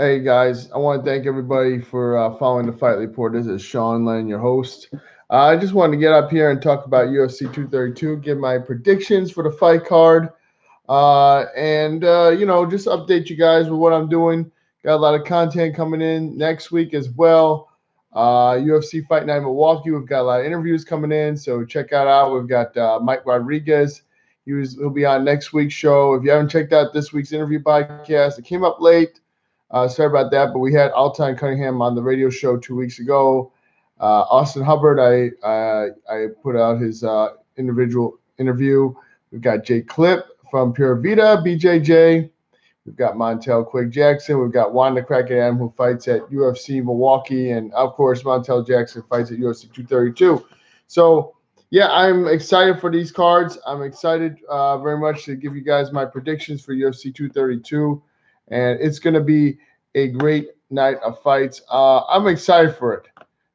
Hey guys, I want to thank everybody for following the Fight Report. This is Sean Len, your host. I just wanted to get up here and talk about UFC 232, give my predictions for the fight card, and just update you guys with what I'm doing. Got a lot of content coming in next week as well. UFC Fight Night Milwaukee, we've got a lot of interviews coming in, so check that out. We've got Mike Rodriguez. He'll be on next week's show. If you haven't checked out this week's interview podcast, it came up late. Sorry about that, but we had Alton Cunningham on the radio show 2 weeks ago. Austin Hubbard, I put out his individual interview. We've got Jay Clip from Pure Vita, BJJ. We've got Montel Quick Jackson. We've got Wanda Krakenham, who fights at UFC Milwaukee. And, of course, Montel Jackson fights at UFC 232. So, yeah, I'm excited for these cards. I'm excited very much to give you guys my predictions for UFC 232. And it's going to be a great night of fights. I'm excited for it.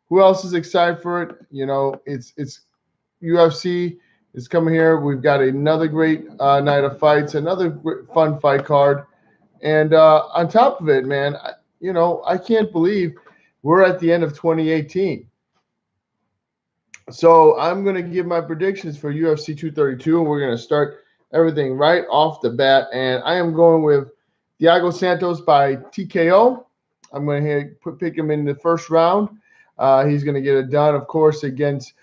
Who else is excited for it? You know, it's UFC is coming here. We've got another great night of fights, another great, fun fight card. And on top of it, man, I can't believe we're at the end of 2018. So I'm going to give my predictions for UFC 232, and we're going to start everything right off the bat. And I am going with Thiago Santos by TKO. I'm going to pick him in the first round. He's going to get it done, of course, against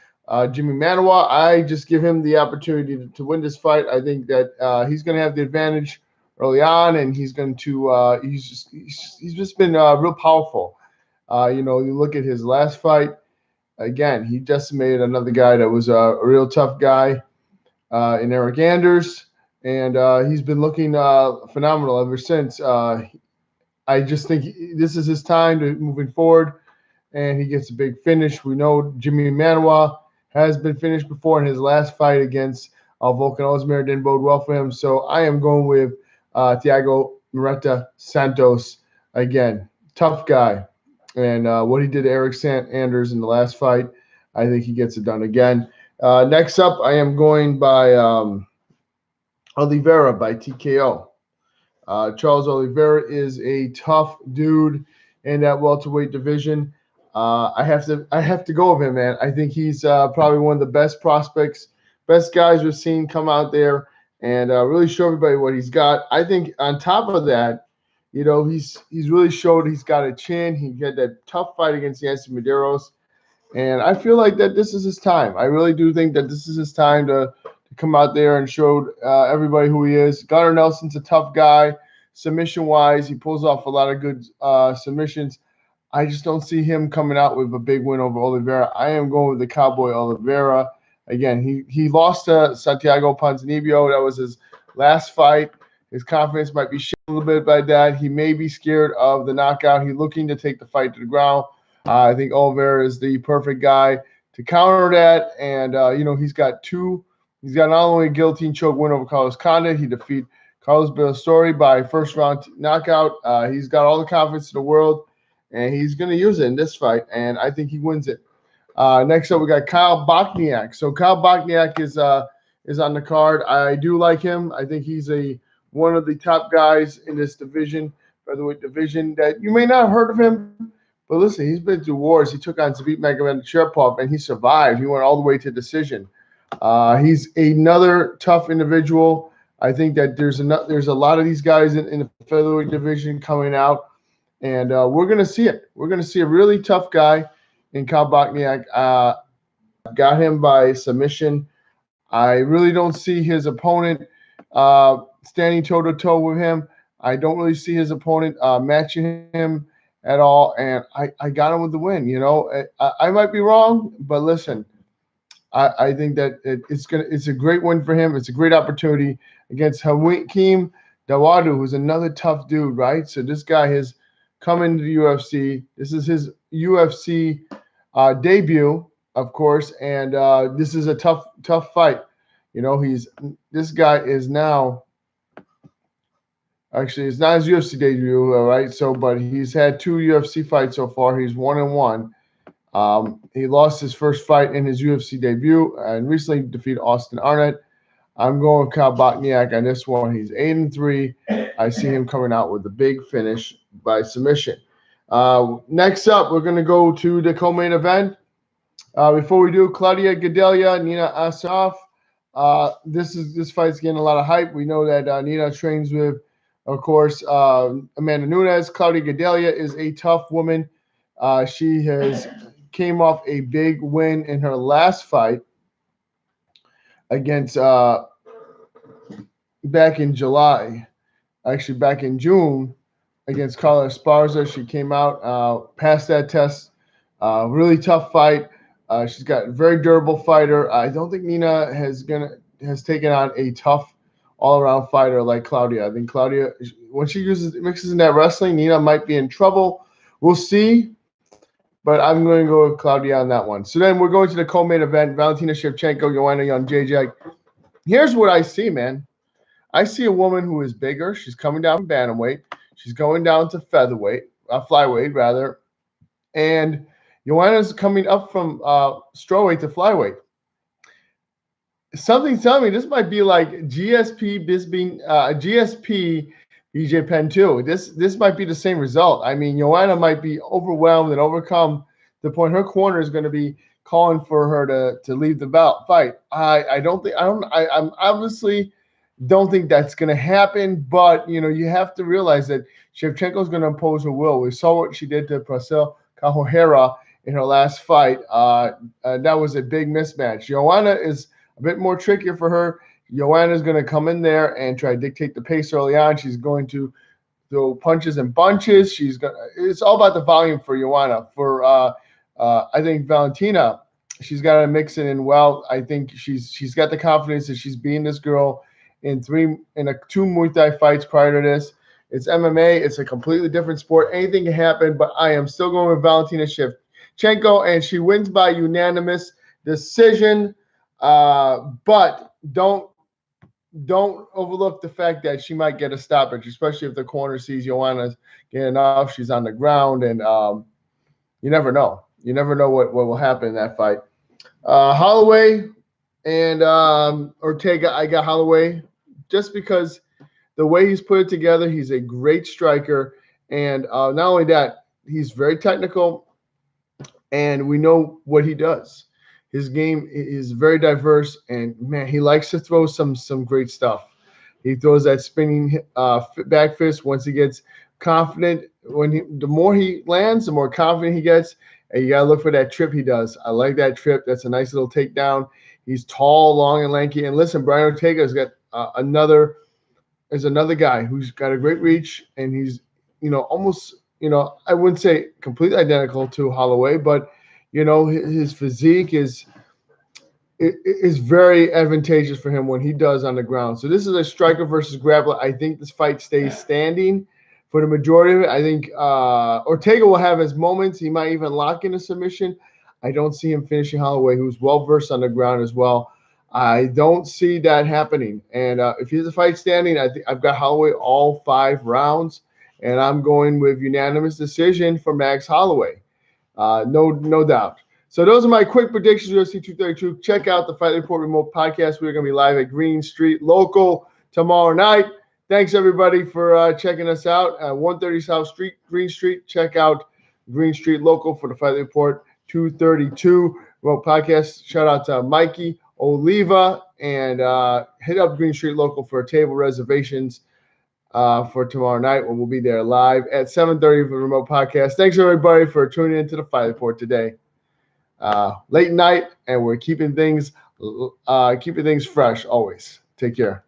Jimmy Manuwa. I just give him the opportunity to win this fight. I think that he's going to have the advantage early on, and he's going to he's just been real powerful. You look at his last fight. Again, he decimated another guy that was a real tough guy in Eric Anders. And he's been looking phenomenal ever since. I just think this is his time to moving forward, and he gets a big finish. We know Jimmy Manuwa has been finished before, in his last fight against Volkan Ozdemir didn't bode well for him. So I am going with Thiago Marreta Santos again. Tough guy. And what he did to Eric Anders in the last fight, I think he gets it done again. Next up, I am going by Oliveira by TKO. Charles Oliveira is a tough dude in that welterweight division. I have to go with him, man. I think he's probably one of the best prospects, best guys we've seen come out there and really show everybody what he's got. I think on top of that, he's really showed he's got a chin. He had that tough fight against Yancy Medeiros, and I feel like that this is his time. I really do think that this is his time to come out there and show everybody who he is. Gunnar Nelson's a tough guy. Submission-wise, he pulls off a lot of good submissions. I just don't see him coming out with a big win over Oliveira. I am going with the Cowboy Oliveira. Again, he lost to Santiago Ponzinibbio. That was his last fight. His confidence might be shaken a little bit by that. He may be scared of the knockout. He's looking to take the fight to the ground. I think Oliveira is the perfect guy to counter that. And, he's got not only a guillotine choke win over Carlos Condit, he defeated Carlos Bellastori by first round knockout. He's got all the confidence in the world, and he's going to use it in this fight, and I think he wins it. Next up, we got Kyle Bochniak. So Kyle Bochniak is on the card. I do like him. I think he's one of the top guys in this division, featherweight division, that you may not have heard of him. But listen, he's been through wars. He took on Zabit Magomed and he survived. He went all the way to decision. He's another tough individual. I think that there's a lot of these guys in the featherweight division coming out, and we're going to see it. We're going to see a really tough guy in Kyle Bochniak. Got him by submission. I really don't see his opponent standing toe-to-toe with him. I don't really see his opponent matching him at all, and I got him with the win. I might be wrong, but listen, I think that it's a great win for him. It's a great opportunity against Hakeem Dawodu, who's another tough dude, right? So this guy has come into the UFC. This is his UFC debut, of course, and this is a tough fight. This guy is now. Actually, it's not his UFC debut, right? But he's had 2 UFC fights so far. He's 1-1. He lost his first fight in his UFC debut and recently defeated Austin Arnett. I'm going with Kyle Bochniak on this one. He's 8-3. I see him coming out with a big finish by submission. Next up, we're going to go to the co-main event. Before we do, Claudia Gadelha, Nina Asaf. This fight's getting a lot of hype. We know that Nina trains with, of course, Amanda Nunes. Claudia Gadelha is a tough woman. She has came off a big win in her last fight against back in July, actually back in June against Carla Esparza. She came out, passed that test. Really tough fight. She's got a very durable fighter. I don't think Nina has taken on a tough all-around fighter like Claudia. I think Claudia, when she mixes in that wrestling, Nina might be in trouble. We'll see. But I'm going to go with Claudia on that one. So then we're going to the co-main event, Valentina Shevchenko, Joanna Jędrzejczyk. Here's what I see, man. I see a woman who is bigger. She's coming down from bantamweight. She's going down to featherweight, flyweight rather. And Joanna's coming up from strawweight to flyweight. Something's telling me this might be like GSP BJ Penn 2. This might be the same result. I mean, Joanna might be overwhelmed and overcome to the point her corner is going to be calling for her to leave the fight. I obviously don't think that's going to happen, but you have to realize that Shevchenko is going to impose her will. We saw what she did to Priscilla Cachoeira in her last fight. That was a big mismatch. Joanna is a bit more trickier for her. Joanna is going to come in there and try to dictate the pace early on. She's going to throw punches and bunches. It's all about the volume for Joanna. For I think Valentina, she's got to mix it in well. I think she's got the confidence that she's beating this girl in two Muay Thai fights prior to this. It's MMA. It's a completely different sport. Anything can happen, but I am still going with Valentina Shevchenko, and she wins by unanimous decision. But don't overlook the fact that she might get a stoppage, especially if the corner sees Joanna's getting off. She's on the ground, and you never know. You never know what will happen in that fight. Holloway and Ortega, I got Holloway just because the way he's put it together. He's a great striker, and not only that, he's very technical, and we know what he does. His game is very diverse, and man, he likes to throw some great stuff. He throws that spinning back fist once he gets confident. The more he lands, the more confident he gets, and you gotta look for that trip he does. I like that trip. That's a nice little takedown. He's tall, long, and lanky. And listen, Brian Ortega's got another guy who's got a great reach, and he's almost I wouldn't say completely identical to Holloway, but his physique is very advantageous for him when he does on the ground. So this is a striker versus grappler. I think this fight stays standing for the majority of it. I think Ortega will have his moments. He might even lock in a submission. I don't see him finishing Holloway, who's well-versed on the ground as well. I don't see that happening. And if he's a fight standing, I think I've got Holloway all 5 rounds, and I'm going with unanimous decision for Max Holloway. No doubt. So those are my quick predictions for UFC 232. Check out the Fight Report Remote Podcast. We're going to be live at Green Street Local tomorrow night. Thanks, everybody, for checking us out. 130 South Street, Green Street. Check out Green Street Local for the Fight Report 232 Remote Podcast. Shout out to Mikey Oliva, and hit up Green Street Local for table reservations for tomorrow night when we'll be there live at 7:30 for the remote podcast. Thanks everybody for tuning into the Fight Report today. Late night, and we're keeping things fresh always. Take care.